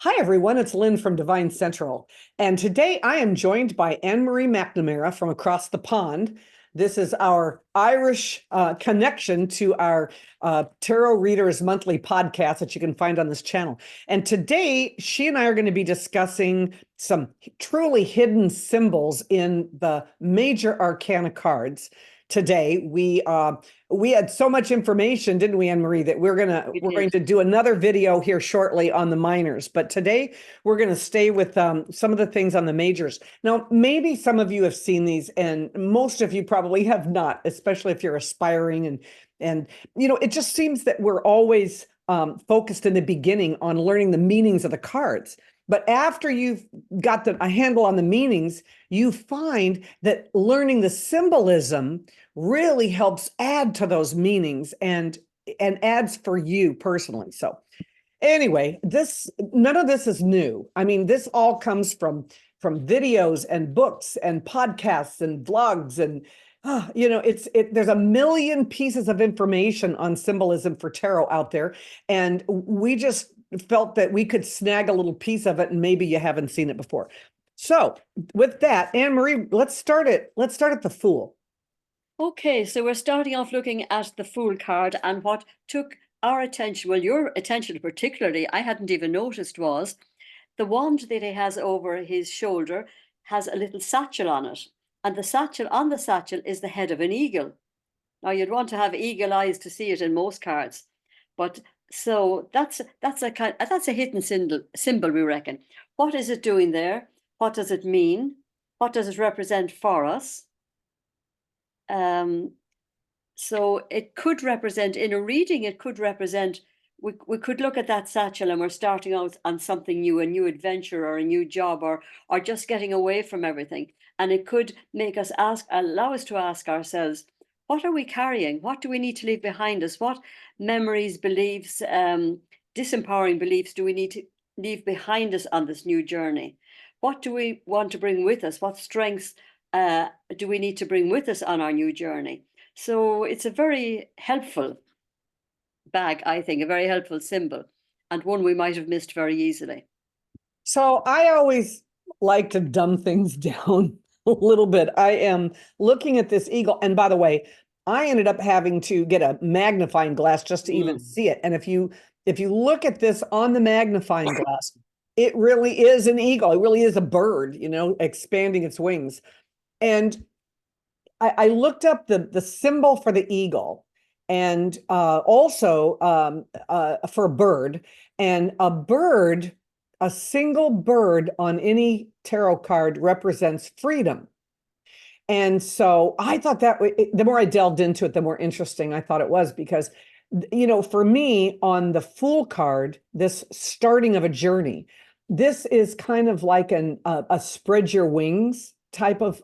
Hi, everyone. It's Lynn from Devine Central. And today I am joined by Anne-Marie McNamara from across the pond. This is our Irish connection to our Tarot Readers Monthly podcast that you can find on this channel. And today she and I are going to be discussing some truly hidden symbols in the major arcana cards. Today we had so much information, didn't we, Anne-Marie, that we're going to do another video here shortly on the minors. But today we're going to stay with some of the things on the majors. Now, maybe some of you have seen these, and most of you probably have not, especially if you're aspiring. And it just seems that we're always focused in the beginning on learning the meanings of the cards. But after you've got a handle on the meanings, you find that learning the symbolism really helps add to those meanings and adds for you personally. So anyway, none of this is new. I mean, this all comes from videos and books and podcasts and vlogs and there's a million pieces of information on symbolism for tarot out there, and we just felt that we could snag a little piece of it, and maybe you haven't seen it before. So with that, Anne-Marie, let's start at the Fool. Okay, so we're starting off looking at the Fool card, and what took our attention, well, your attention particularly, I hadn't even noticed, was the wand that he has over his shoulder has a little satchel on it, and the satchel on the satchel is the head of an eagle. Now, you'd want to have eagle eyes to see it in most cards, but so that's a hidden symbol, we reckon. What is it doing there? What does it mean? What does it represent for us? So it could represent, in a reading, it could represent, we could look at that satchel and we're starting out on something new, a new adventure or a new job, or just getting away from everything. And it could make us allow us to ask ourselves, what are we carrying? What do we need to leave behind us? What memories, beliefs, disempowering beliefs do we need to leave behind us on this new journey? What do we want to bring with us? What strengths do we need to bring with us on our new journey? So it's a very helpful bag, I think, a very helpful symbol, and one we might have missed very easily. So I always like to dumb things down a little bit. I am looking at this eagle, and by the way, I ended up having to get a magnifying glass just to even see it. And if you look at this on the magnifying glass, it really is an eagle. It really is a bird, expanding its wings. And I looked up the symbol for the eagle, and also for a bird. And a single bird on any tarot card represents freedom. And so I thought that the more I delved into it, the more interesting I thought it was, because, for me, on the Fool card, this starting of a journey, this is kind of like a spread your wings type of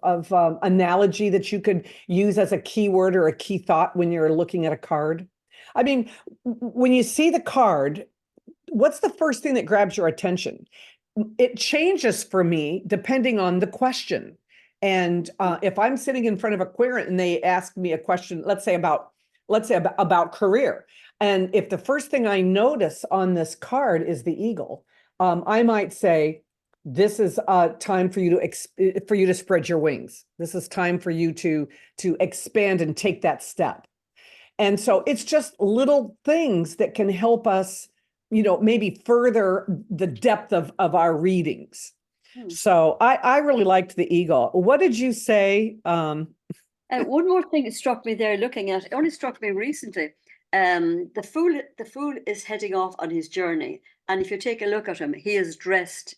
analogy that you could use as a keyword or a key thought when you're looking at a card. I mean, when you see the card, what's the first thing that grabs your attention? It changes for me depending on the question. And if I'm sitting in front of a querent and they ask me a question, let's say about career, and if the first thing I notice on this card is the eagle, I might say, this is time for you to spread your wings. This is time for you to expand and take that step. And so it's just little things that can help us, maybe further the depth of our readings. So I really liked the eagle. What did you say? One more thing that struck me there looking at it, only struck me recently. The fool is heading off on his journey. And if you take a look at him, he is dressed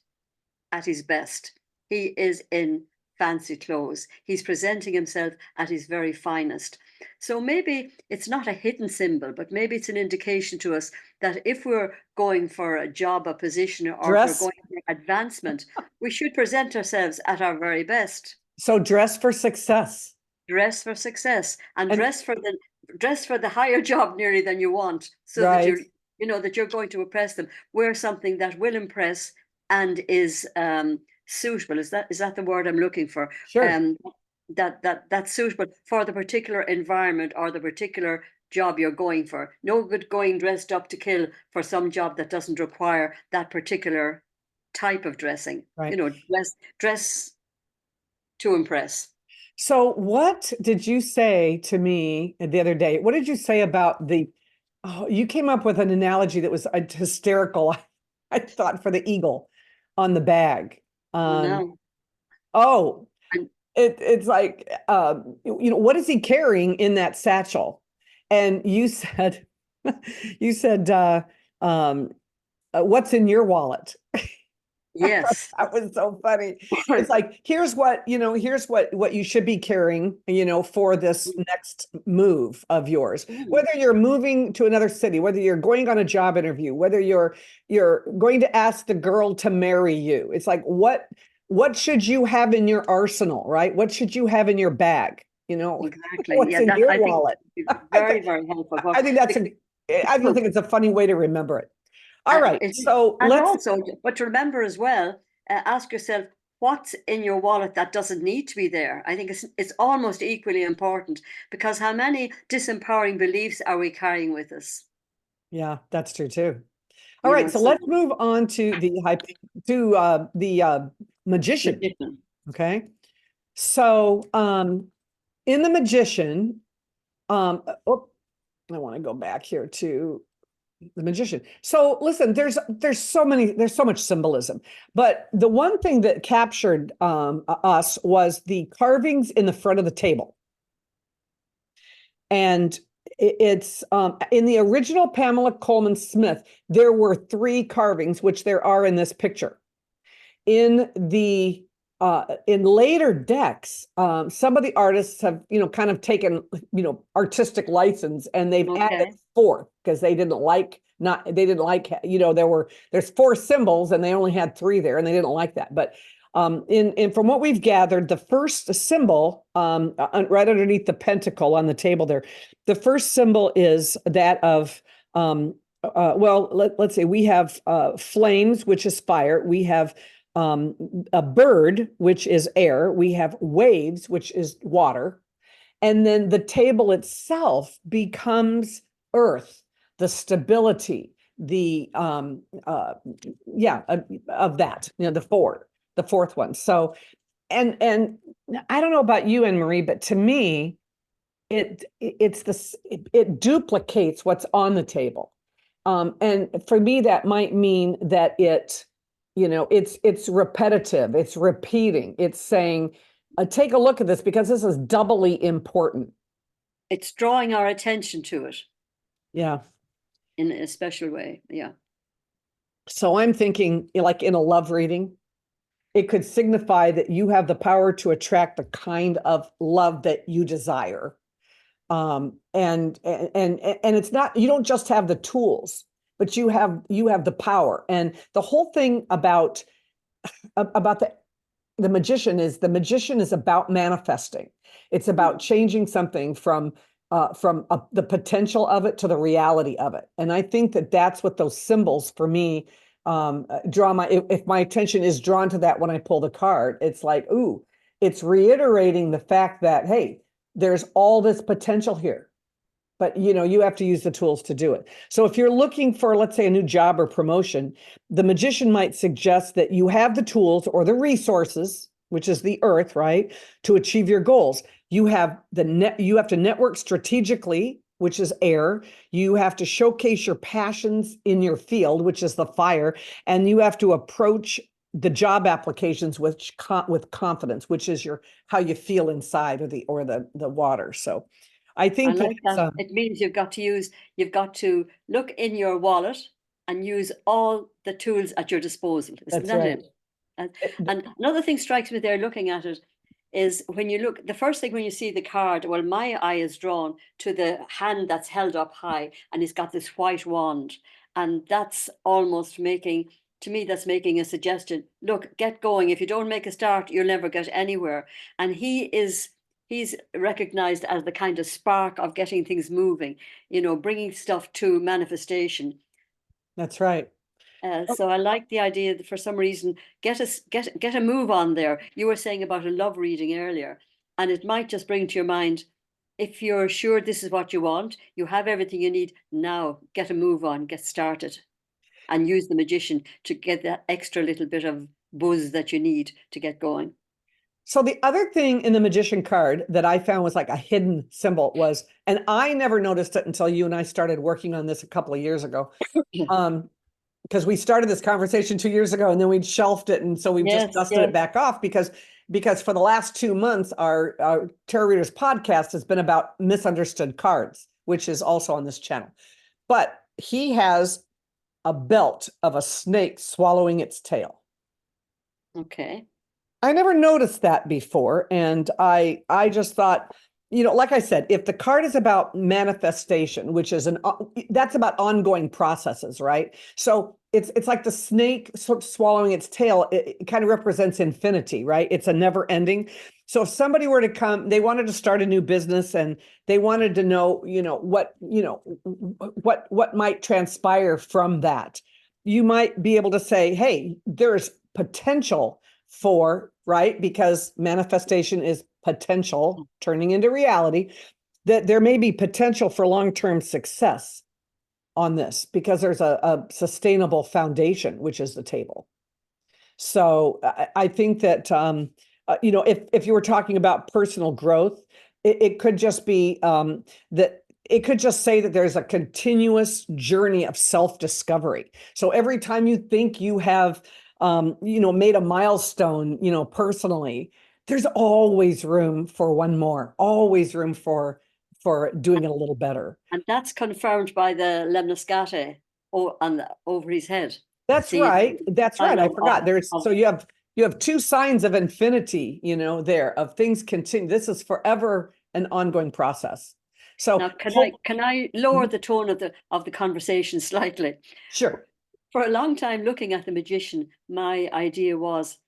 at his best. He is in fancy clothes. He's presenting himself at his very finest. So maybe it's not a hidden symbol, but maybe it's an indication to us that if we're going for a job, a position, or if we're going for advancement, we should present ourselves at our very best. So dress for success. Dress for success, and dress for the higher job nearly than you want, so that you're going to impress them. Wear something that will impress and is suitable. Is that the word I'm looking for? Sure. That's suitable for the particular environment or the particular job you're going for. No good going dressed up to kill for some job that doesn't require that particular type of dressing. Right. Dress to impress. So what did you say to me the other day? What did you say about you came up with an analogy that was hysterical, I thought, for the eagle on the bag. No. Oh, And it's like, what is he carrying in that satchel? And you said, you said, what's in your wallet? yes. That was so funny. It's like, here's what you should be carrying, for this next move of yours. Whether you're moving to another city, whether you're going on a job interview, whether you're going to ask the girl to marry you. It's like, what should you have in your arsenal, right? What should you have in your bag? Exactly. What's Yeah, in that your I think wallet? very, very helpful. I think I just think it's a funny way to remember it. All right. So and also, but to remember as well, ask yourself what's in your wallet that doesn't need to be there. I think it's almost equally important, because how many disempowering beliefs are we carrying with us? yeah, that's true too. All right, so let's move on to the magician. Okay. So in the magician, I want to go back here to the magician. So listen, there's so much symbolism, but the one thing that captured us was the carvings in the front of the table. And it's in the original Pamela Coleman Smith, there were 3 carvings, which there are in this picture. In later decks, some of the artists have kind of taken artistic license, and they've added 4 because there's 4 symbols and they only had 3 there, and they didn't like that. But from what we've gathered, the first symbol right underneath the pentacle on the table there, the first symbol is that of let's say we have flames, which is fire. We have a bird, which is air. We have waves, which is water. And then the table itself becomes earth, the stability, of that, the fourth one. So, and I don't know about you, Anne-Marie, but to me, it duplicates what's on the table. And for me, that might mean that it's repetitive, it's repeating, it's saying, take a look at this because this is doubly important. It's drawing our attention to it. Yeah. In a special way. Yeah. So I'm thinking, like in a love reading, it could signify that you have the power to attract the kind of love that you desire. And it's not, you don't just have the tools, but you have the power. And the whole thing about the magician is about manifesting. It's about changing something from the potential of it to the reality of it. And I think that that's what those symbols for me if my attention is drawn to that when I pull the card, it's like, ooh, it's reiterating the fact that, hey, there's all this potential here, but you have to use the tools to do it. So if you're looking for, let's say, a new job or promotion, the magician might suggest that you have the tools or the resources, which is the earth, right, to achieve your goals. You have to network strategically, which is air. You have to showcase your passions in your field, which is the fire, and you have to approach the job applications with confidence, which is how you feel inside, or the water. So I think like that. It means you've got to look in your wallet and use all the tools at your disposal. Isn't that right? It? And another thing strikes me there looking at it is when you look, the first thing when you see the card, well, my eye is drawn to the hand that's held up high, and he's got this white wand. And that's almost that's making a suggestion. Look, get going. If you don't make a start, you'll never get anywhere. And he's recognized as the kind of spark of getting things moving, bringing stuff to manifestation. That's right. So I like the idea that for some reason, get a move on there. You were saying about a love reading earlier, and it might just bring to your mind, if you're sure this is what you want, you have everything you need, now get a move on, get started. and use the magician to get that extra little bit of buzz that you need to get going. So the other thing in the magician card that I found was like a hidden symbol was, and I never noticed it until you and I started working on this a couple of years ago. Because we started this conversation 2 years ago and then we'd shelved it. And so we've just dusted it back off because for the last 2 months, our Tarot Readers podcast has been about misunderstood cards, which is also on this channel. But he has a belt of a snake swallowing its tail. Okay. I never noticed that before. And I just thought, like I said, if the card is about manifestation, which is that's about ongoing processes, right? So it's like the snake sort of swallowing its tail. It kind of represents infinity, right? It's a never ending. So if somebody were to come, they wanted to start a new business and they wanted to know, what might transpire from that. You might be able to say, hey, there's potential for, right? Because manifestation is potential turning into reality, that there may be potential for long-term success on this because there's a sustainable foundation, which is the table. So I think that, if you were talking about personal growth, it could just be that it could just say that there's a continuous journey of self-discovery. So every time you think you have made a milestone, personally, there's always room for one more, always room for doing it a little better. And that's confirmed by the lemniscate over his head. That's right. That's right. I forgot. So you have two signs of infinity, there of things continue. This is forever an ongoing process. So now can I lower the tone of the conversation slightly? Sure. For a long time, looking at the magician, my idea was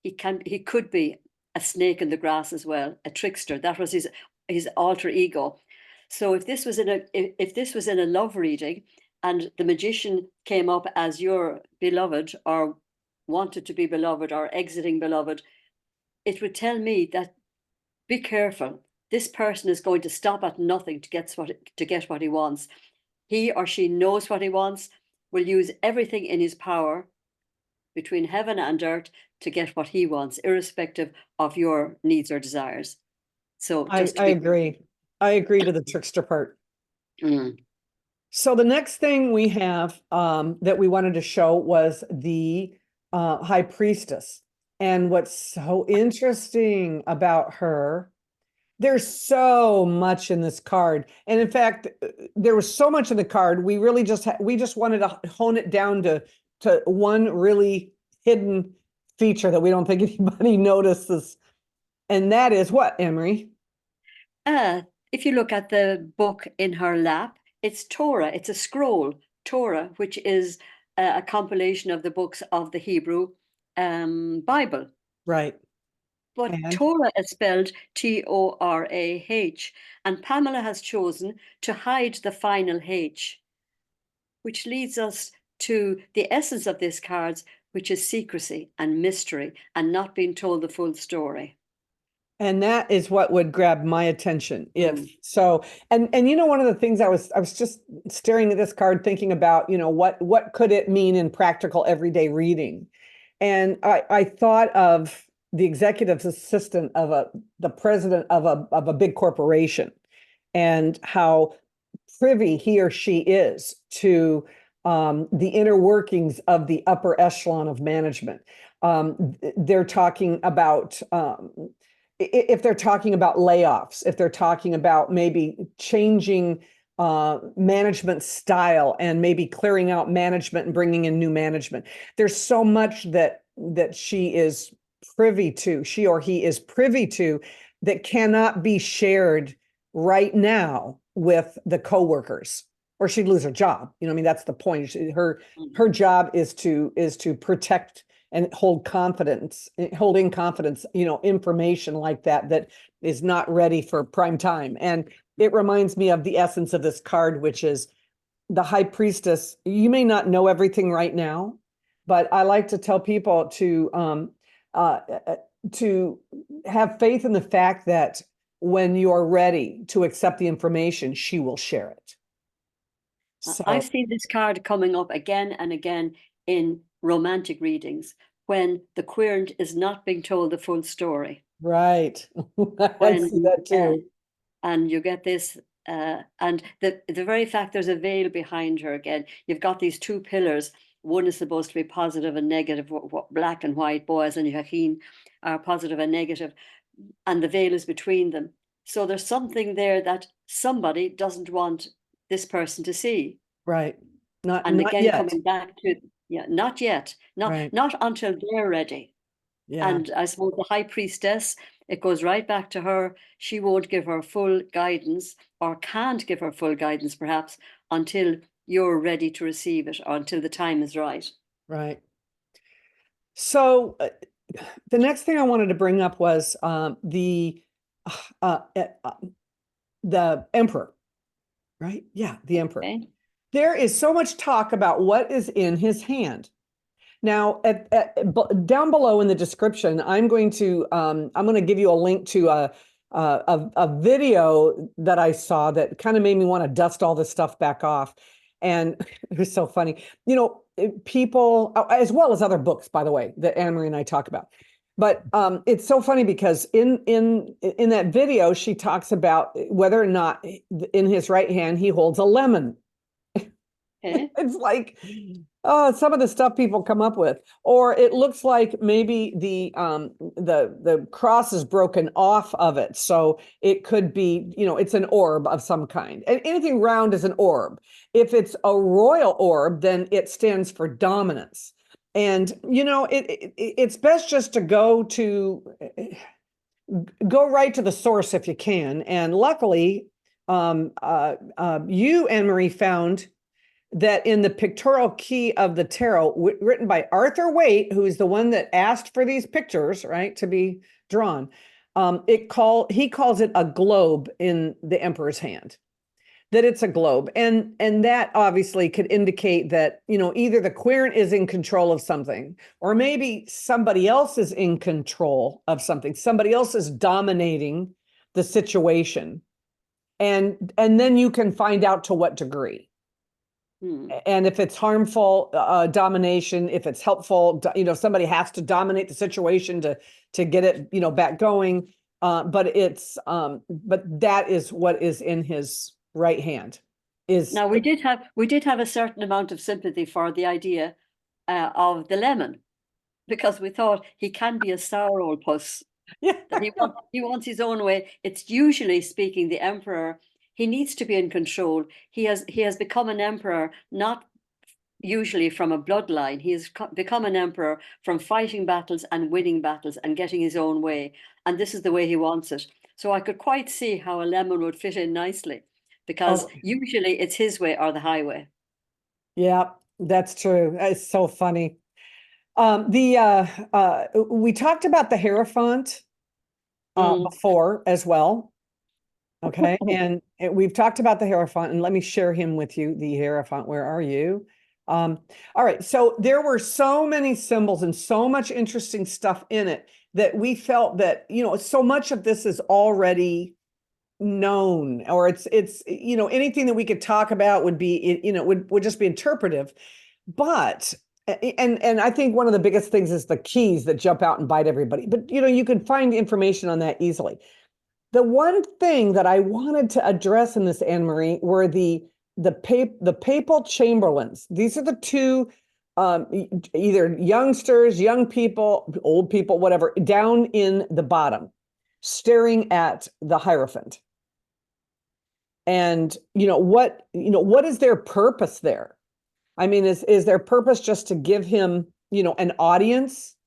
he could be a snake in the grass as well, a trickster. That was his alter ego. So if this was in a love reading and the magician came up as your beloved or wanted to be beloved or exiting beloved, it would tell me that be careful. This person is going to stop at nothing to get what he wants. He or she knows what he wants, will use everything in his power between heaven and earth to get what he wants, irrespective of your needs or desires. So I agree. I agree to the trickster part. So the next thing we have that we wanted to show was the high priestess. And what's so interesting about her, there's so much in this card. And in fact, there was so much in the card, we really just wanted to hone it down to one really hidden feature that we don't think anybody notices. And that is what, Emery? If you look at the book in her lap, it's Torah. It's a scroll, Torah, which is a compilation of the books of the Hebrew Bible. Right. But Torah is spelled Torah, and Pamela has chosen to hide the final H, which leads us to the essence of this card, which is secrecy and mystery and not being told the full story. And that is what would grab my attention. If so, and one of the things I was just staring at this card thinking about, what could it mean in practical everyday reading? And I thought of the executive assistant of the president of a big corporation and how privy he or she is to the inner workings of the upper echelon of management. They're talking about if they're talking about layoffs, if they're talking about maybe changing management style and maybe clearing out management and bringing in new management. There's so much that she is privy to, she or he is privy to, that cannot be shared right now with the coworkers, or she'd lose her job. That's the point. Her job is to protect and hold in confidence, information like that is not ready for prime time. And it reminds me of the essence of this card, which is the high priestess. You may not know everything right now, but I like to tell people to have faith in the fact that when you're ready to accept the information, she will share it. I've So, seen this card coming up again and again in romantic readings when the querent is not being told the full story. right. I see When that too. and you get this and the very fact there's a veil behind her again. You've got these two pillars. One is supposed to be positive and negative, black and white, Boaz and Joachim are positive and negative, and the veil is between them. So there's something there that somebody doesn't want this person to see. Right. Not And not again, yet. coming back to, yeah, not yet, Right. not until they're ready. Yeah. And I suppose the high priestess, it goes right back to her. She won't give her full guidance, or can't give her full guidance, perhaps, until you're ready to receive it, or until the time is right. Right. So the next thing I wanted to bring up was uh, uh, uh, the emperor, right? Yeah, the emperor. Okay. There is so much talk about what is in his hand. Now, down below in the description, I'm going to give you a link to a video that I saw that kind of made me want to dust all this stuff back off. And it was so funny. You know, people, as well as other books, by the way, that Anne Marie and I talk about. But it's so funny because in that video, she talks about whether or not in his right hand he holds a lemon. Okay. It's like, oh, some of the stuff people come up with, or it looks like maybe the cross is broken off of it, so it could be, you know, it's an orb of some kind. And anything round is an orb. If it's a royal orb, then it stands for dominance. And you know, it's best just to go right to the source if you can. And luckily, you, Anne Marie, found that in the pictorial key of the tarot, written by Arthur Waite, who is the one that asked for these pictures, right, to be drawn, he calls it a globe in the emperor's hand. That it's a globe, and that obviously could indicate that, you know, either the querent is in control of something, or maybe somebody else is in control of something. Somebody else is dominating the situation, and then you can find out to what degree. And if it's harmful domination, if it's helpful, you know, somebody has to dominate the situation to get it, you know, back going. But that is what is in his right hand. Now we did have a certain amount of sympathy for the idea of the lemon, because we thought he can be a sour old puss. Yeah. That he wants his own way. It's usually speaking the emperor. He needs to be in control. He has become an emperor, not usually from a bloodline. He has become an emperor from fighting battles and winning battles and getting his own way. And this is the way he wants it. So I could quite see how a lemon would fit in nicely, because usually it's his way or the highway. Yeah, that's true. It's so funny. We talked about the Hierophant before as well. Okay, and we've talked about the Hierophant, and let me share him with you. The Hierophant, where are you? All right, so there were so many symbols and so much interesting stuff in it that we felt that, you know, so much of this is already known, or it's you know, anything that we could talk about would be, you know, would just be interpretive. But and I think one of the biggest things is the keys that jump out and bite everybody. But you know, you can find information on that easily. The one thing that I wanted to address in this, Anne Marie, were the papal chamberlains. These are the two either youngsters, young people, old people, whatever, down in the bottom, staring at the Hierophant. And what is their purpose there? I mean, is their purpose just to give him, an audience,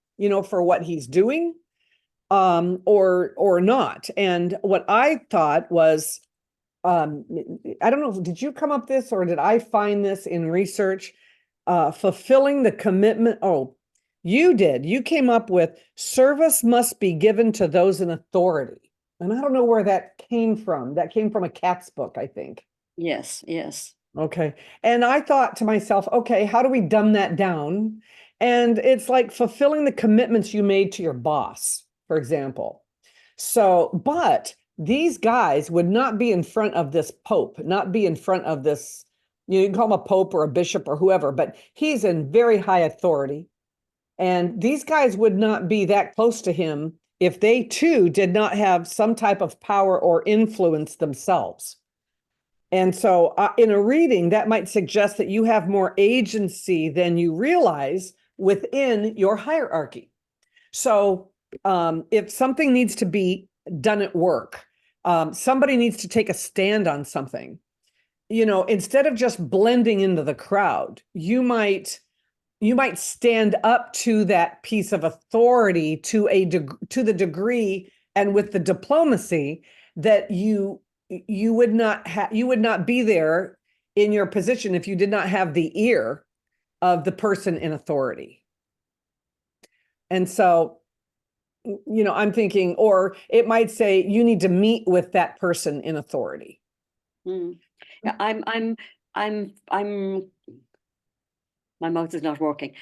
for what he's doing? Or not. And what I thought was, I don't know, did you come up this or did I find this in research? Fulfilling the commitment. Oh, you did. You came up with service must be given to those in authority. And I don't know where that came from. That came from a Katz book, I think. Yes, yes. Okay. And I thought to myself, okay, how do we dumb that down? And it's like fulfilling the commitments you made to your boss, for example. So, but these guys would not be in front of this Pope, not be in front of this You can call him a pope or a bishop or whoever, but he's in very high authority. And these guys would not be that close to him if they too did not have some type of power or influence themselves. And so in a reading, that might suggest that you have more agency than you realize within your hierarchy. So if something needs to be done at work, somebody needs to take a stand on something, instead of just blending into the crowd, you might stand up to that piece of authority to the degree and with the diplomacy that you would not be there in your position if you did not have the ear of the person in authority. And so, I'm thinking, or it might say you need to meet with that person in authority. Yeah, I'm my mouth is not working.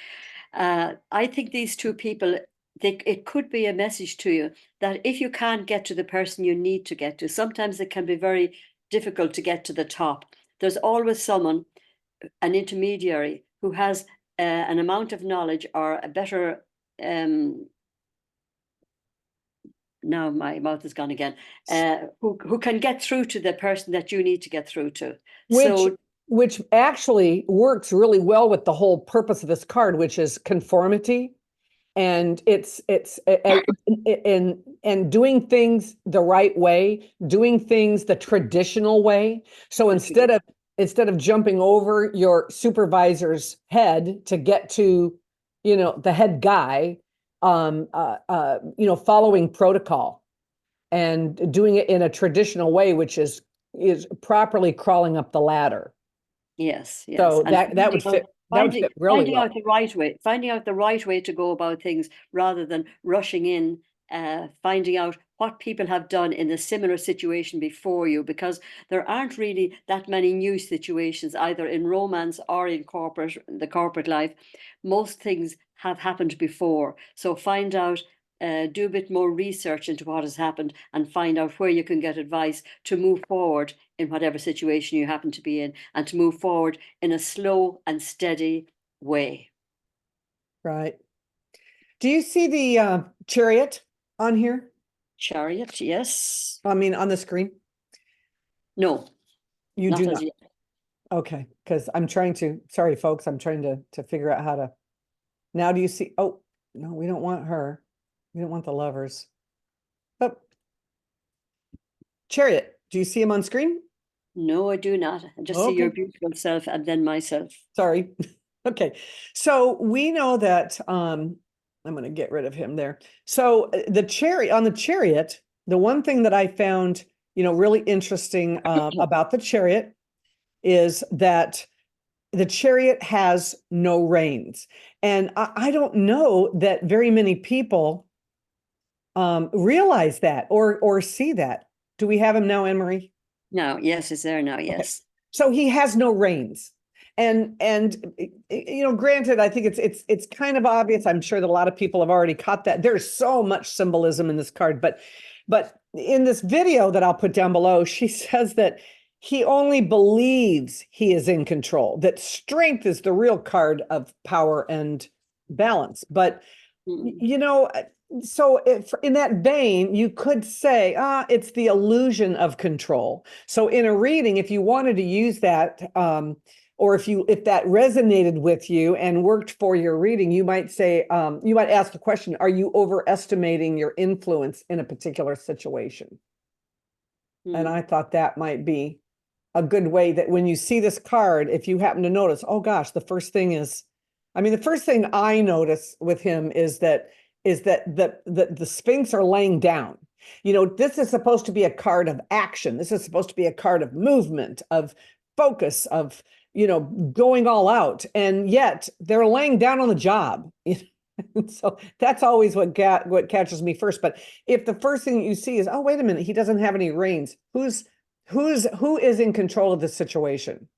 I think these two people, it could be a message to you that if you can't get to the person you need to get to, sometimes it can be very difficult to get to the top. There's always someone, an intermediary, who has an amount of knowledge or a better now my mouth is gone again, who can get through to the person that you need to get through to. Which actually works really well with the whole purpose of this card, which is conformity. And it's and doing things the right way, doing things the traditional way. So instead of jumping over your supervisor's head to get to, the head guy, following protocol and doing it in a traditional way, which is properly crawling up the ladder. Yes. So that would fit. Finding out the right way to go about things rather than rushing in, finding out what people have done in a similar situation before you, because there aren't really that many new situations either in romance or in the corporate life. Most things have happened before. So find out, do a bit more research into what has happened and find out where you can get advice to move forward in whatever situation you happen to be in, and to move forward in a slow and steady way. Right. Do you see the chariot on here? Chariot, yes. I mean, on the screen? No. You do not? Okay, because sorry folks, I'm trying to figure out how to. Now do you see? Oh, no, we don't want her. We don't want the lovers. Oh. Chariot, do you see him on screen? No, I do not. I just see your beautiful self and then myself. Sorry. Okay. So we know that, I'm going to get rid of him there. So on the chariot, the one thing that I found, really interesting about the chariot is that the chariot has no reins. And I don't know that very many people realize that or see that. Do we have him now, Anne-Marie? No, yes, it's there now, yes. Okay. So he has no reins. And granted, I think it's kind of obvious. I'm sure that a lot of people have already caught that. There's so much symbolism in this card, but in this video that I'll put down below, she says that he only believes he is in control, that strength is the real card of power and balance. But, so if in that vein, you could say, it's the illusion of control. So in a reading, if you wanted to use that, or if that resonated with you and worked for your reading, you might say, you might ask the question, are you overestimating your influence in a particular situation? And I thought that might be a good way that when you see this card, if you happen to notice, oh gosh, the first thing I notice with him is that the Sphinx are laying down. This is supposed to be a card of action. This is supposed to be a card of movement, of focus, of, going all out. And yet they're laying down on the job. So that's always what catches me first. But if the first thing you see is, oh, wait a minute, he doesn't have any reins. Who is in control of the situation?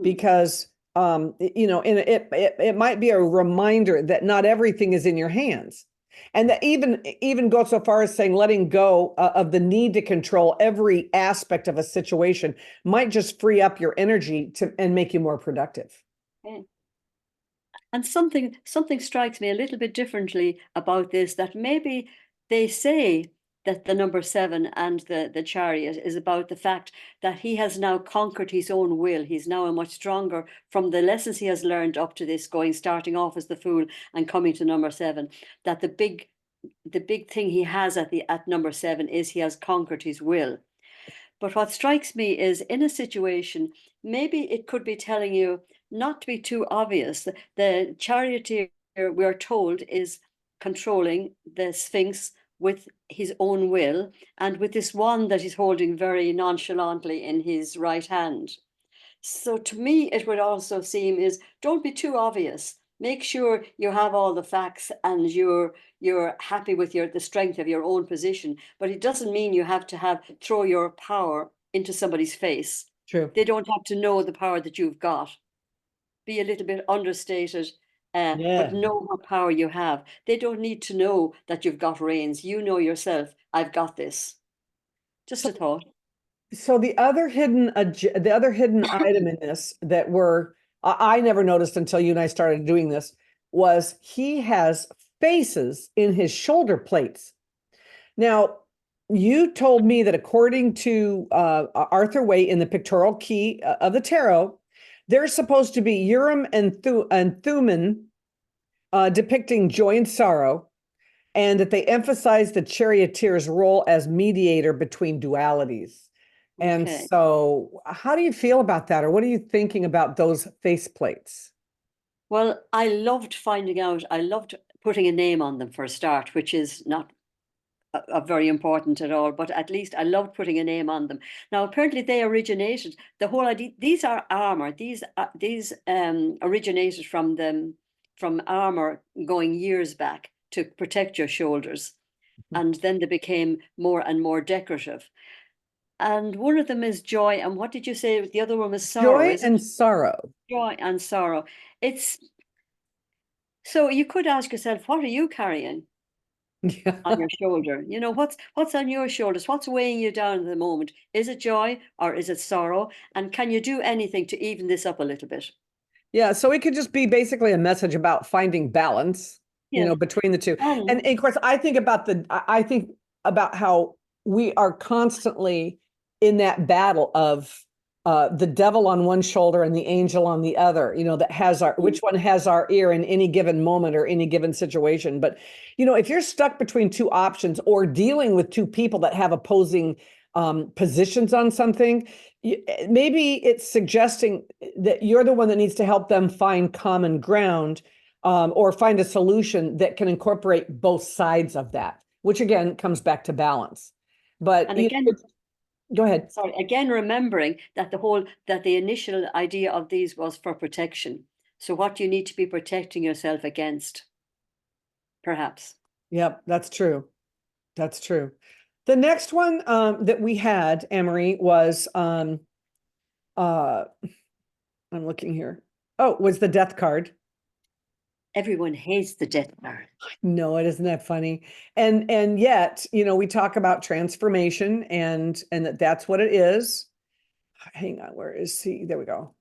Because, and it might be a reminder that not everything is in your hands. And that even go so far as saying letting go of the need to control every aspect of a situation might just free up your energy and make you more productive. Okay. And something strikes me a little bit differently about this, that maybe they say that the number 7 and the chariot is about the fact that he has now conquered his own will. He's now a much stronger from the lessons he has learned up to this, starting off as the fool and coming to number 7, that the big thing he has at number 7 is he has conquered his will. But what strikes me is, in a situation, maybe it could be telling you not to be too obvious. The charioteer, we're told, is controlling the Sphinx with his own will and with this wand that he's holding very nonchalantly in his right hand. So to me, it would also seem is, don't be too obvious. Make sure you have all the facts and you're happy with the strength of your own position. But it doesn't mean you have to throw your power into somebody's face. True. They don't have to know the power that you've got. Be a little bit understated, but know what power you have. They don't need to know that you've got reins. You know yourself, I've got this. Just a thought. So the other hidden item in this that I never noticed until you and I started doing this was he has faces in his shoulder plates. Now, you told me that according to Arthur Waite in the pictorial key of the tarot, there's supposed to be Urim and Thummim depicting joy and sorrow, and that they emphasize the charioteer's role as mediator between dualities. And Okay. so how do you feel about that? Or what are you thinking about those face plates? Well, I loved finding out. I loved putting a name on them for a start, which is not very important at all, but at least I loved putting a name on them. Now, apparently they originated, the whole idea, these are armor. These originated from armor going years back to protect your shoulders. And then they became more and more decorative. And one of them is joy. And what did you say? The other one was sorrow. Joy and sorrow. Joy and sorrow. So you could ask yourself, what are you carrying on your shoulder? You know, what's on your shoulders? What's weighing you down at the moment? Is it joy or is it sorrow? And can you do anything to even this up a little bit? Yeah, so it could just be basically a message about finding balance, Yeah. between the two. And And of course, I think about how we are constantly in that battle of the devil on one shoulder and the angel on the other, that has which one has our ear in any given moment or any given situation. But, if you're stuck between two options or dealing with two people that have opposing positions on something, maybe it's suggesting that you're the one that needs to help them find common ground, or find a solution that can incorporate both sides of that, which again comes back to balance. But again, go ahead. Sorry, again, remembering that the initial idea of these was for protection. So what do you need to be protecting yourself against? Perhaps. Yep, that's true. That's true. The next one that we had, Emery, was I'm looking here. Oh, was the death card. Everyone hates the death card. No, it isn't that funny. And yet, we talk about transformation and that's what it is. Hang on, where is he? There we go.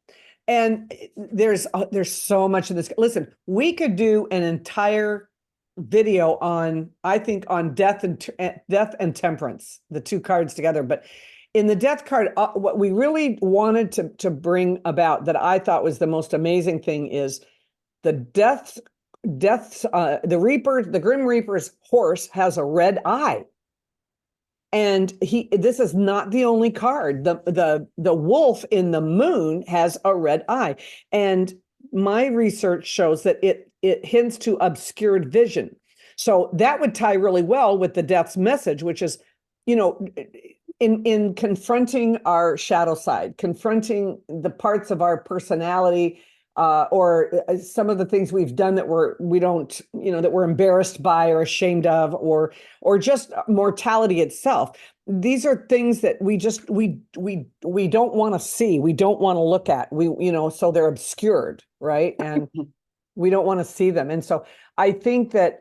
And there's so much of this. Listen, we could do an entire video on death and temperance, the two cards together. But in the death card, what we really wanted to bring about that I thought was the most amazing thing is the the Grim Reaper's horse has a red eye. And this is not the only card. The wolf in the moon has a red eye. And my research shows that it hints to obscured vision. So that would tie really well with the death's message, which is, in confronting our shadow side, confronting the parts of our personality, or some of the things we've done that that we're embarrassed by or ashamed of, or just mortality itself. These are things that we don't want to see. We don't want to look at. So they're obscured, right? And We don't want to see them. And so I think that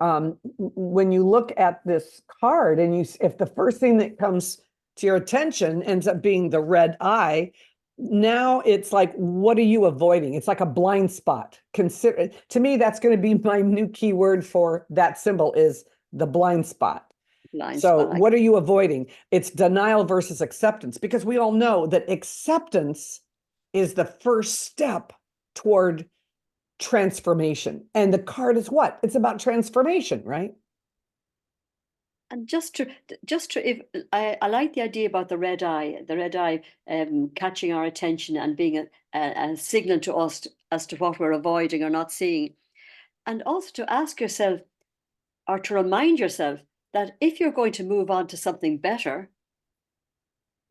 when you look at this card and if the first thing that comes to your attention ends up being the red eye, now it's like, what are you avoiding? It's like a blind spot. To me, that's going to be my new keyword for that symbol is the blind spot. So what are you avoiding? It's denial versus acceptance, because we all know that acceptance is the first step toward transformation. And the card is what? It's about transformation, right? And if I like the idea about the red eye catching our attention and being a signal to us as to what we're avoiding or not seeing. And also to ask yourself or to remind yourself that if you're going to move on to something better,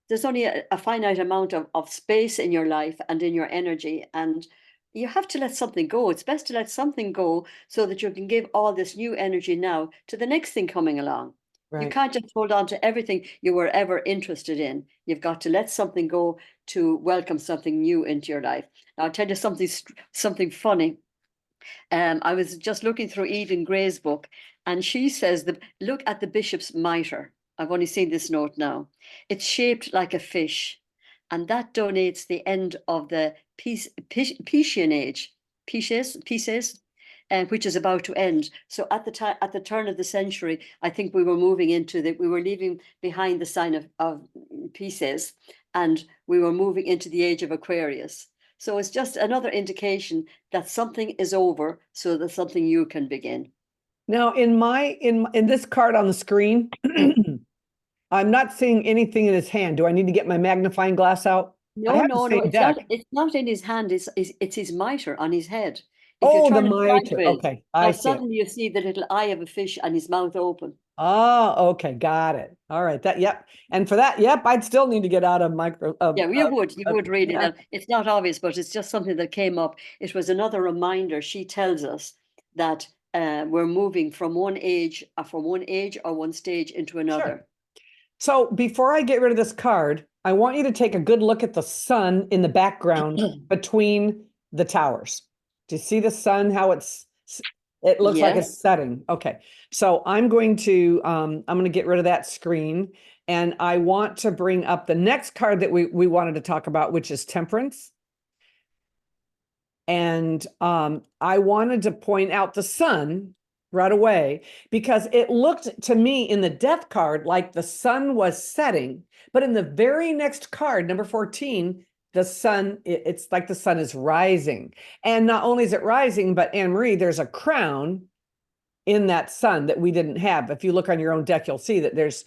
there's only a finite amount of space in your life and in your energy, and you have to let something go. It's best to let something go so that you can give all this new energy now to the next thing coming along. Right. You can't just hold on to everything you were ever interested in. You've got to let something go to welcome something new into your life. Now, I'll tell you something funny. I was just looking through Eden Gray's book, and she says, look at the bishop's mitre. I've only seen this note now. It's shaped like a fish, and that donates the end of the Piscean age, Pisces, which is about to end. So at the turn of the century, I think we were moving into we were leaving behind the sign of Pisces, and we were moving into the age of Aquarius. So it's just another indication that something is over so that something new can begin. Now, in this card on the screen, I'm not seeing anything in his hand. Do I need to get my magnifying glass out? No, it's not in his hand. It's his mitre on his head. Oh, the mitre. Okay, I see. Suddenly you see the little eye of a fish and his mouth open. Oh, okay, got it. All right, yep. And for that, yep, I'd still need to get out of micro. Yeah, you would really. Yeah. It's not obvious, but it's just something that came up. It was another reminder. She tells us that we're moving from one age or one stage into another. Sure. So before I get rid of this card, I want you to take a good look at the sun in the background between the towers. Do you see the sun, how it looks like it's setting? Okay. So I'm going to get rid of that screen, and I want to bring up the next card that we wanted to talk about, which is Temperance. And I wanted to point out the sun right away, because it looked to me in the death card like the sun was setting, but in the very next card, number 14, the sun, it's like the sun is rising. And not only is it rising, but Anne-Marie, there's a crown in that sun that we didn't have. If you look on your own deck, you'll see that there's,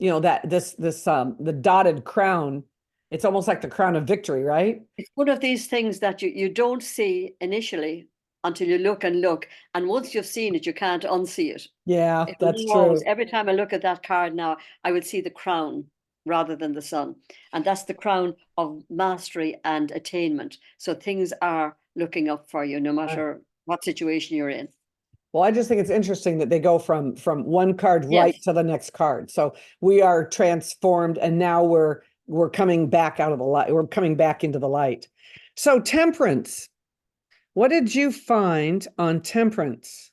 that the dotted crown. It's almost like the crown of victory, right? It's one of these things that you don't see initially until you look and look. And once you've seen it, you can't unsee it. Yeah, that's true. Every time I look at that card now, I would see the crown rather than the sun. And that's the crown of mastery and attainment. So things are looking up for you, no matter what situation you're in. Well, I just think it's interesting that they go from one card right to the next card. So we are transformed, and now we're coming back out of the light. We're coming back into the light. So Temperance, what did you find on Temperance?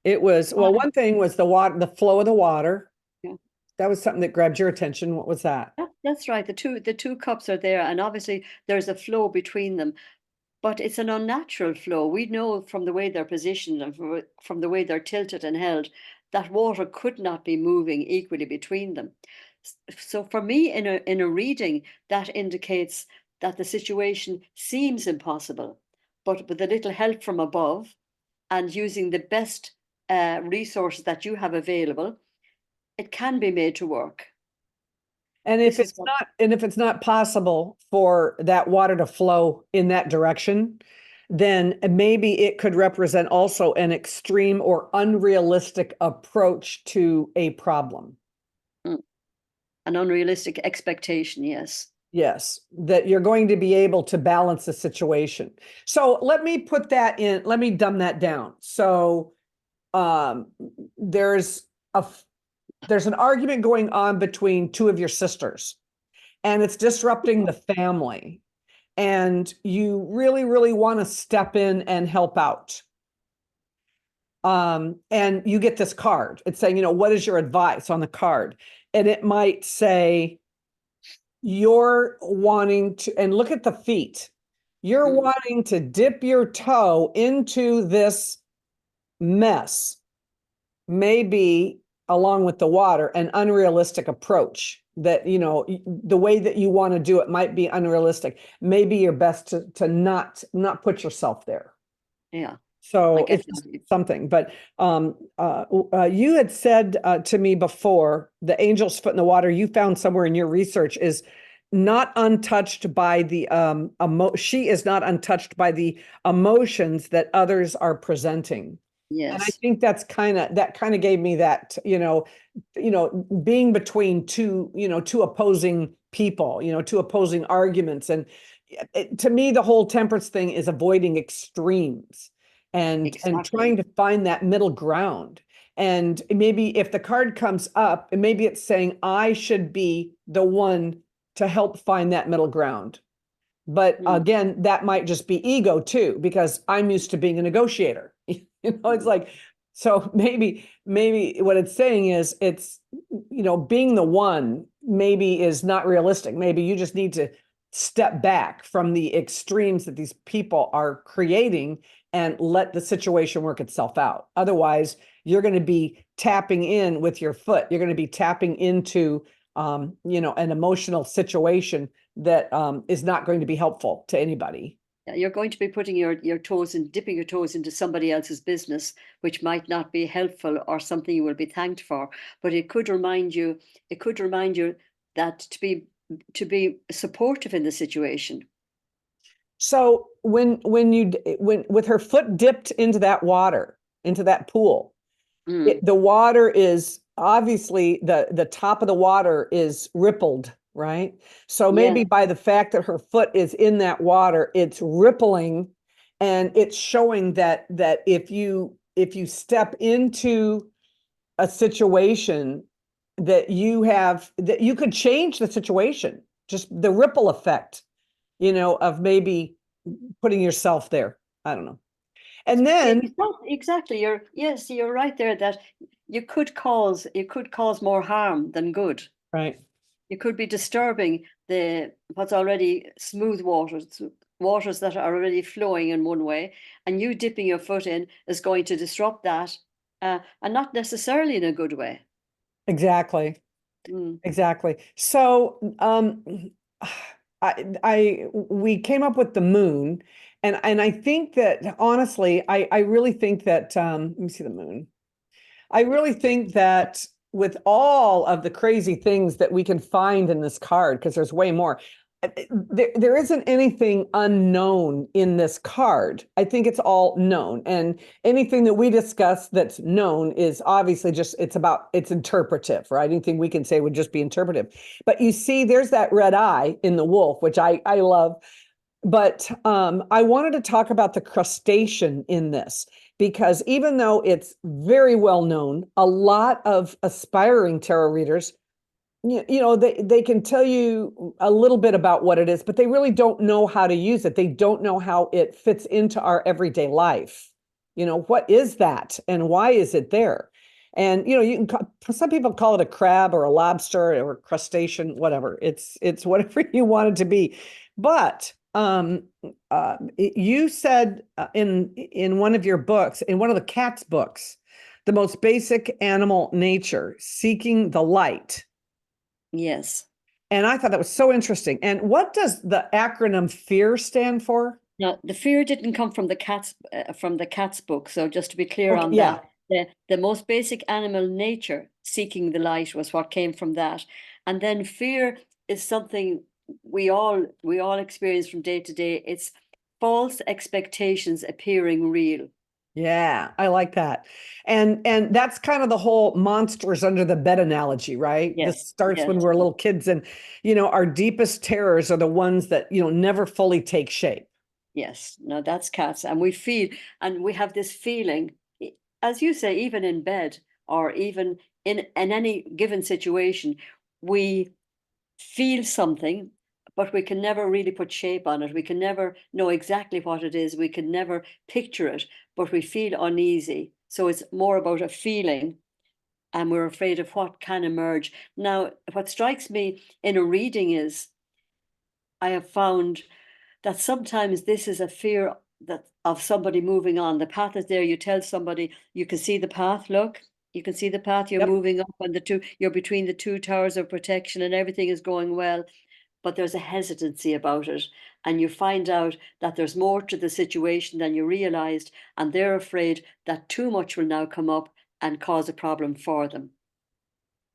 It was, well, one thing was the flow of the water. Yeah. That was something that grabbed your attention. What was that? That's right. The two cups are there, and obviously there's a flow between them, but it's an unnatural flow. We know from the way they're positioned and from the way they're tilted and held that water could not be moving equally between them. So for me, in a reading, that indicates that the situation seems impossible, but with a little help from above and using the best resources that you have available, it can be made to work. And if it's not possible for that water to flow in that direction, then maybe it could represent also an extreme or unrealistic approach to a problem. An unrealistic expectation, yes. Yes, that you're going to be able to balance the situation. So let me put that in, let me dumb that down. So there's an argument going on between two of your sisters, and it's disrupting the family. and you really, really want to step in and help out. And you get this card. It's saying, what is your advice on the card? And it might say, you're wanting to, and look at the feet. You're wanting to dip your toe into this mess, maybe along with the water, an unrealistic approach that, the way that you want to do it might be unrealistic. Maybe you're best to not put yourself there. Yeah. So it's something, but you had said to me before, the angel's foot in the water, you found somewhere in your research, is not untouched by the she is not untouched by the emotions that others are presenting. Yes. And I think that kind of gave me that, being between two opposing people, two opposing arguments. And to me, the whole temperance thing is avoiding extremes and trying to find that middle ground. And maybe if the card comes up, and maybe it's saying I should be the one to help find that middle ground. But again, that might just be ego too, because I'm used to being a negotiator. It's like, so maybe what it's saying is it's, being the one maybe is not realistic. Maybe you just need to step back from the extremes that these people are creating and let the situation work itself out. Otherwise, you're going to be tapping in with your foot. You're going to be tapping into, an emotional situation that is not going to be helpful to anybody. Yeah, you're going to be putting your toes and dipping your toes into somebody else's business, which might not be helpful or something you will be thanked for. But it could remind you that to be supportive in the situation. So when with her foot dipped into that water, into that pool, the water is obviously the top of the water is rippled, right? So maybe by the fact that her foot is in that water, it's rippling, and it's showing that if you step into a situation that you could change the situation, just the ripple effect, of maybe putting yourself there. I don't know. And then exactly, you're right there, that you could cause more harm than good. Right. You could be disturbing what's already smooth waters that are already flowing in one way, and you dipping your foot in is going to disrupt that, and not necessarily in a good way. Exactly. Exactly. So we came up with the moon, and I think that honestly, I really think that let me see the moon. I really think that with all of the crazy things that we can find in this card, because there's way more, there isn't anything unknown in this card. I think it's all known, and anything that we discuss that's known is obviously it's interpretive, right? Anything we can say would just be interpretive. But you see, there's that red eye in the wolf, which I love. But I wanted to talk about the crustacean in this, because even though it's very well known, a lot of aspiring tarot readers, they can tell you a little bit about what it is, but they really don't know how to use it. They don't know how it fits into our everyday life. What is that and why is it there? And some people call it a crab or a lobster or a crustacean, whatever. It's whatever you want it to be. But you said in one of your books, in one of the Katz books, the most basic animal nature, seeking the light. Yes. And I thought that was so interesting. And what does the acronym FEAR stand for? No, the fear didn't come from the Katz book. So just to be clear on Yeah. that, the most basic animal nature, seeking the light, was what came from that. And then fear is something we all experience from day to day. It's false expectations appearing real. Yeah, I like that. And that's kind of the whole monsters under the bed analogy, right? Yes, This starts yes. when we're little kids, and our deepest terrors are the ones that, never fully take shape. Yes, no, that's Katz. And we have this feeling, as you say, even in bed or even in any given situation, we feel something, but we can never really put shape on it. We can never know exactly what it is. We can never picture it, but we feel uneasy. So it's more about a feeling, and we're afraid of what can emerge. Now, what strikes me in a reading is I have found that sometimes this is a fear that of somebody moving on. The path is there. You tell somebody, you can see the path. Look, you can see the path. You're Yep. moving up, and you're between the two towers of protection, and everything is going well. But there's a hesitancy about it, and you find out that there's more to the situation than you realized, and they're afraid that too much will now come up and cause a problem for them.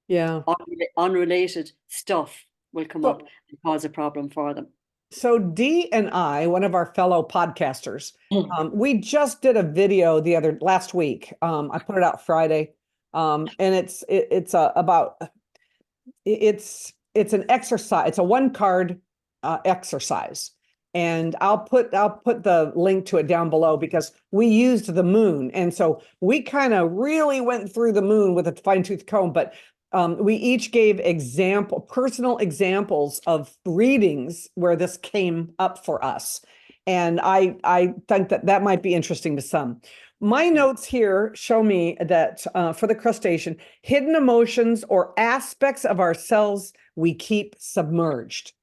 Yeah. Unrelated stuff will come up and cause a problem for them. So Dee and I, one of our fellow podcasters, we just did a video last week. I put it out Friday, and it's an exercise. It's a one card exercise, and I'll put the link to it down below because we used the moon, and so we kind of really went through the moon with a fine-tooth comb, but. We each gave personal examples of readings where this came up for us. And I think that might be interesting to some. My notes here show me that for the crustacean, hidden emotions or aspects of ourselves we keep submerged.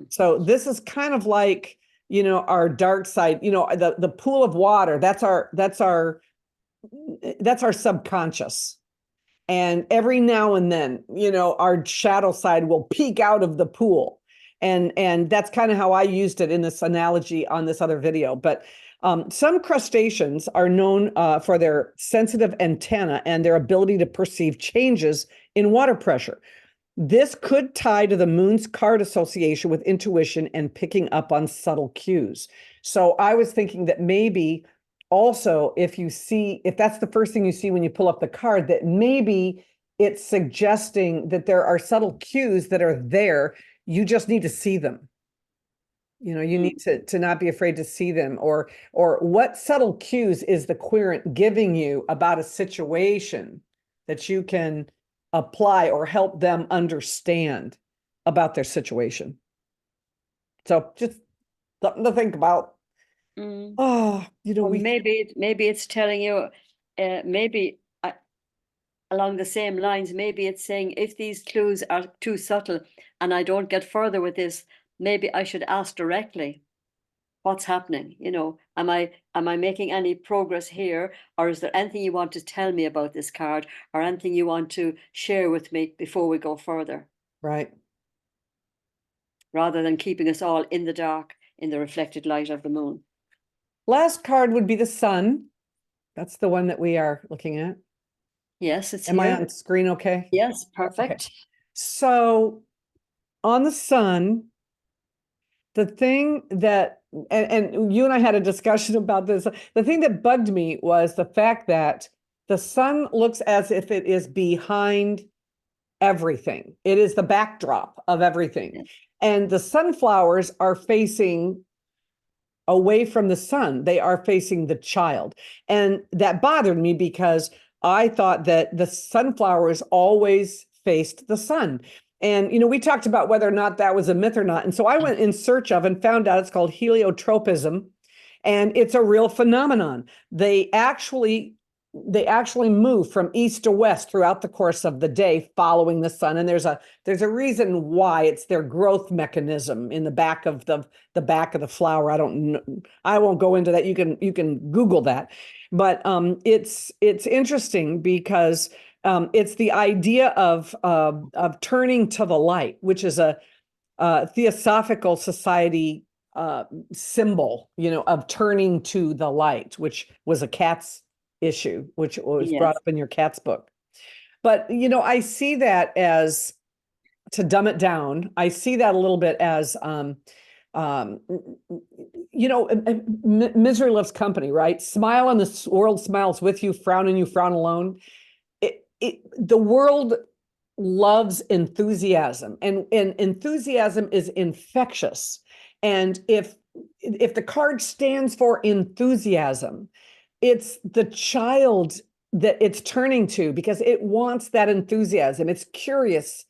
So this is kind of like, our dark side, the pool of water, that's our subconscious. And every now and then, our shadow side will peek out of the pool. And that's kind of how I used it in this analogy on this other video. But some crustaceans are known for their sensitive antenna and their ability to perceive changes in water pressure. This could tie to the moon's card association with intuition and picking up on subtle cues. So I was thinking that maybe also, if that's the first thing you see when you pull up the card, that maybe it's suggesting that there are subtle cues that are there. You just need to see them. You need to not be afraid to see them, or what subtle cues is the querent giving you about a situation that you can apply or help them understand about their situation. So just something to think about. Well, maybe it's telling you, maybe along the same lines, maybe it's saying if these clues are too subtle and I don't get further with this, maybe I should ask directly what's happening. Am I making any progress here, or is there anything you want to tell me about this card, or anything you want to share with me before we go further? Right. Rather than keeping us all in the dark in the reflected light of the moon. Last card would be the sun. That's the one that we are looking at. Yes, it's Am I here. on screen okay? Yes, perfect. Okay. So on the sun, the thing that, and you and I had a discussion about this, the thing that bugged me was the fact that the sun looks as if it is behind everything. It is the backdrop of everything. Yes. And the sunflowers are facing away from the sun. They are facing the child. And that bothered me because I thought that the sunflowers always faced the sun. And, we talked about whether or not that was a myth or not. And so I went in search of and found out it's called heliotropism. And it's a real phenomenon. They actually move from east to west throughout the course of the day following the sun. And there's a reason why. It's their growth mechanism in the back of the flower. I won't go into that. You can Google that. But it's interesting because it's the idea of turning to the light, which is a Theosophical Society symbol, of turning to the light, which was a Katz issue, which was brought up in your Katz book. But, I see that as, to dumb it down, I see that a little bit as, misery loves company, right? Smile and the world smiles with you, frown and you frown alone. The world loves enthusiasm, and enthusiasm is infectious. And if the card stands for enthusiasm, it's the child that it's turning to because it wants that enthusiasm. It's curious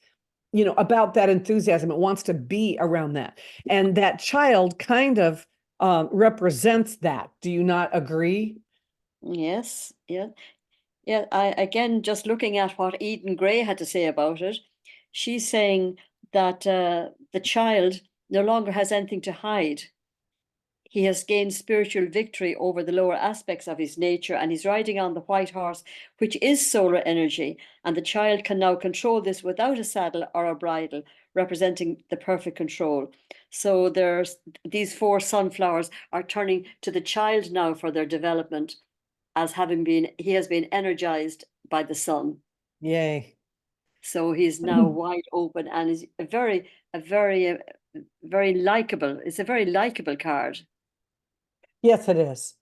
about that enthusiasm. It wants to be around that. And that child kind of represents that. Do you not agree? Yes, yeah. Yeah, again, just looking at what Eden Gray had to say about it, she's saying that the child no longer has anything to hide. He has gained spiritual victory over the lower aspects of his nature, and he's riding on the white horse, which is solar energy. And the child can now control this without a saddle or a bridle, representing the perfect control. So there's these 4 sunflowers are turning to the child now for their development, as he has been energized by the sun. Yay. So he's now wide open and is very likable. It's a very likable card. Yes, it is.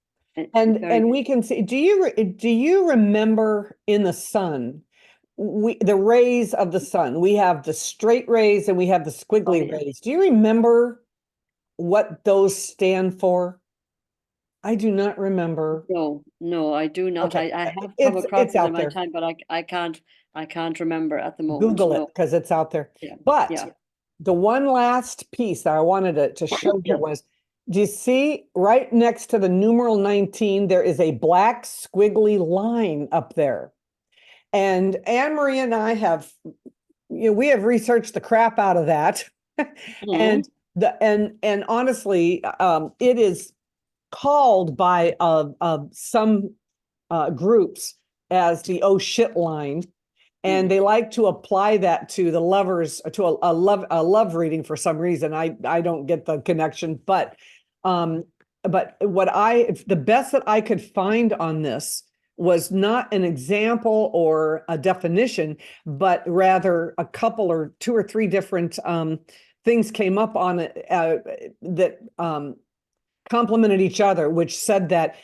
And we can see, do you remember in the sun, the rays of the sun, we have the straight rays and we have the squiggly rays. Do you remember what those stand for? I do not remember. No, I do not. Okay. I have come across It's it out in my there. time, but I can't remember at the moment. Google it No. because it's out there. Yeah. But yeah. the one last piece that I wanted to show you was, do you see right next to the numeral 19, there is a black squiggly line up there. And Anne Marie and I have, we have researched the crap out of that. And and honestly, it is called by some groups as the oh shit line. And they like to apply that to the lovers, to a love reading for some reason. I don't get the connection, but the best that I could find on this was not an example or a definition, but rather a couple or 2 or 3 different things came up on it that complemented each other, which said that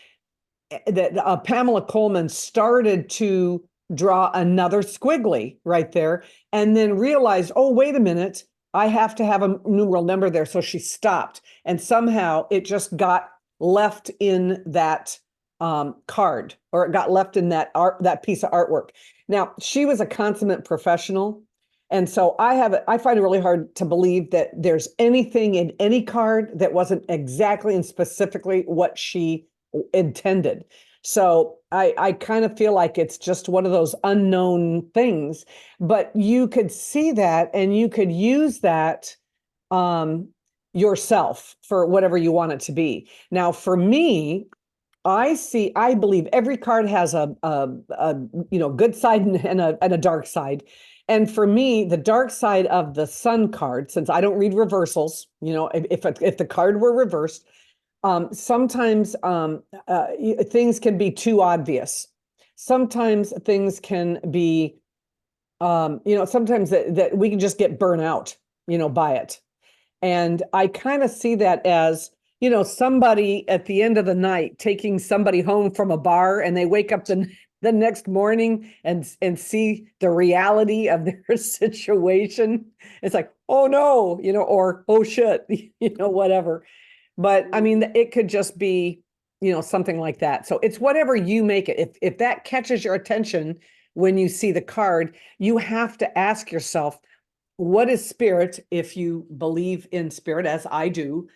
Pamela Coleman started to draw another squiggly right there and then realized, oh, wait a minute, I have to have a numeral number there. So she stopped and somehow it just got left in that card, or it got left in that piece of artwork. Now, she was a consummate professional. And so I find it really hard to believe that there's anything in any card that wasn't exactly and specifically what she intended. So I kind of feel like it's just one of those unknown things, but you could see that and you could use that yourself for whatever you want it to be. Now, for me, I believe every card has a good side and a dark side. And for me, the dark side of the sun card, since I don't read reversals, if the card were reversed, sometimes things can be too obvious. Sometimes things can be, sometimes that we can just get burnt out, by it. And I kind of see that as, somebody at the end of the night taking somebody home from a bar and they wake up the next morning and see the reality of their situation. It's like, oh no, or oh shit, whatever. But I mean, it could just be, something like that. So it's whatever you make it. If that catches your attention when you see the card, you have to ask yourself, what is spirit? If you believe in spirit, as I do,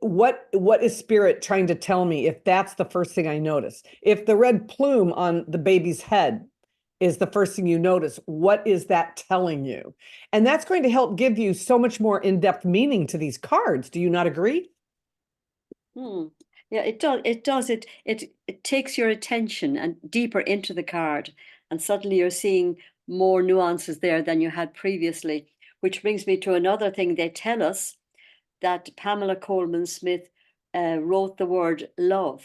what is spirit trying to tell me if that's the first thing I notice? If the red plume on the baby's head is the first thing you notice, what is that telling you? And that's going to help give you so much more in-depth meaning to these cards. Do you not agree? Yeah, it does. It does. It takes your attention and deeper into the card, and suddenly you're seeing more nuances there than you had previously. Which brings me to another thing. They tell us that Pamela Coleman Smith wrote the word love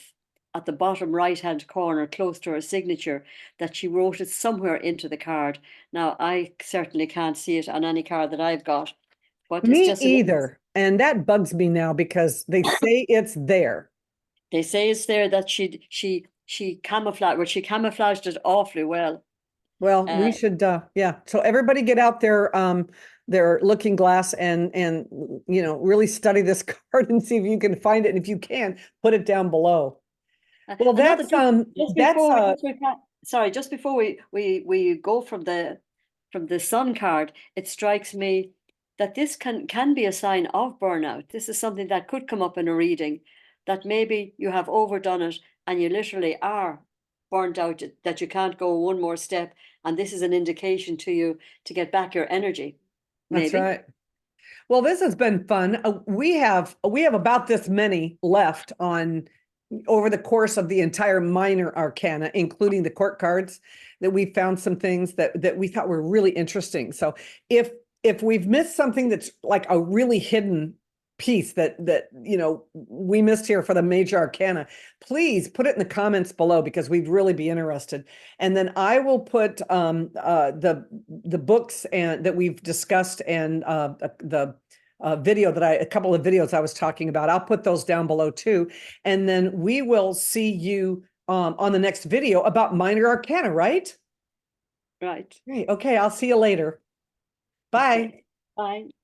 at the bottom right-hand corner, close to her signature, that she wrote it somewhere into the card. Now, I certainly can't see it on any card that I've got, but Me it's just either. And that bugs me now because they say it's there. They say it's there that she camouflaged, well, she camouflaged it awfully well. Well, we should, yeah. So everybody get out their looking glass and really study this card and see if you can find it. And if you can, put it down below. Well, just before we go from the from the Sun card, it strikes me that this can be a sign of burnout. This is something that could come up in a reading, that maybe you have overdone it and you literally are burnt out, that you can't go one more step. And this is an indication to you to get back your energy. That's Maybe. right. Well, this has been fun. We have about this many left on over the course of the entire minor arcana, including the court cards, that we found some things that we thought were really interesting. So if we've missed something that's like a really hidden piece that we missed here for the major arcana, please put it in the comments below, because we'd really be interested. And then I will put the books and that we've discussed, and the video that a couple of videos I was talking about, I'll put those down below too. And then we will see you on the next video about minor arcana, right? Right. Great. Okay, I'll see you later. Bye. Okay. Bye.